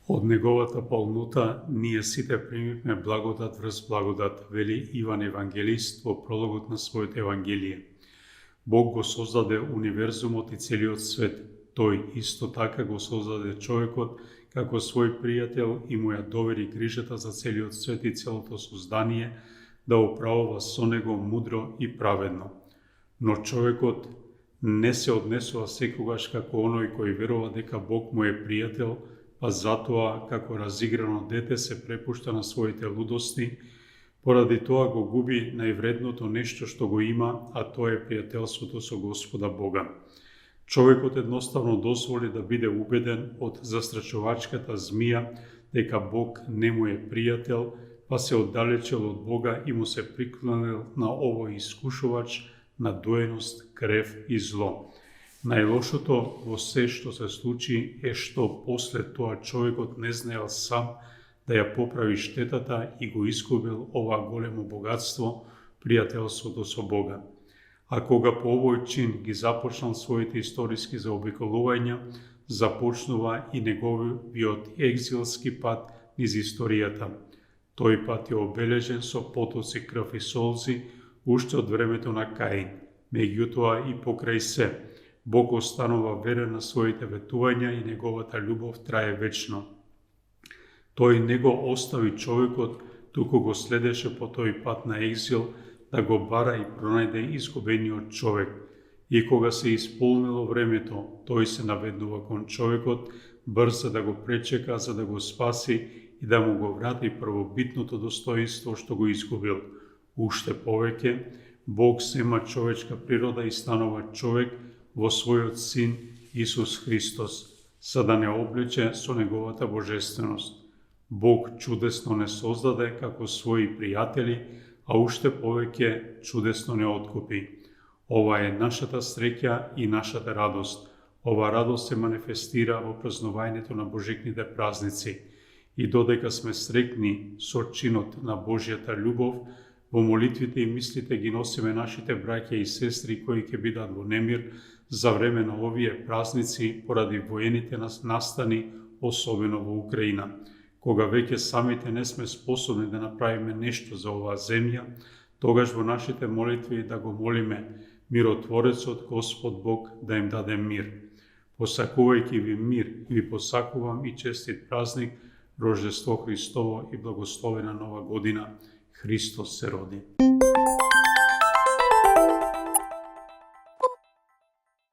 Од неговата полнота ние сите примивме благодат врз благодат, вели Иван Евангелист во прологот на своето Евангелие. Бог го создаде универзумот и целиот свет. Тој исто така го создаде човекот како свој пријател и му ја довери грижата за целиот свет и целото создание да управува со него мудро и праведно. Но човекот не се однесува секогаш како оној кој верува дека Бог му е пријател, па затоа, како разиграно дете, се препушта на своите лудости, поради тоа го губи највредното нешто што го има, а тоа е пријателството со Господа Бога. Човекот едноставно дозволи да биде убеден од застрашувачката змија дека Бог не му е пријател, па се оддалечил од Бога и му се приклонил на овој искушувач на доеност, крев и зло. Најлошото во се што се случи е што после тоа човекот не знаел сам да ја поправи штетата и го изгубил ова големо богатство, пријателството со Бога. А кога по овој чин ги започнал своите историски заобиколувања, започнува и неговиот екзилски пат низ историјата. Тој пат е обележен со потоци крв и солзи уште од времето на Каин. Меѓутоа и покрај се, Бог останува верен на своите ветувања и неговата љубов трае вечно. Тој не го остави човекот, туку го следеше по тој пат на екзил да го бара и пронајде изгубениот човек. И кога се исполнило времето, тој се наведнува кон човекот, брза да го пречека за да го спаси и да му го врати првобитното достоинство што го изгубил. Уште повеќе, Бог сема човечка природа и станува човек во својот син Исус Христос, за да не облече со неговата божественост. Бог чудесно не создаде како своји пријатели, а уште повеќе чудесно не откупи. Ова е нашата среќа и нашата радост. Ова радост се манифестира во празнувањето на божикните празници. И додека сме среќни со чинот на Божјата љубов, во молитвите и мислите ги носиме нашите браќа и сестри кои ќе бидат во немир за време на овие празници поради воените настани, особено во Украина. Кога веќе самите не сме способни да направиме нешто за оваа земја, тогаш во нашите молитви да го молиме миротворецот Господ Бог да им даде мир. Посакувајќи ви мир, ви посакувам и честит празник, Рождество Христово и благословена нова година. Христос се роди.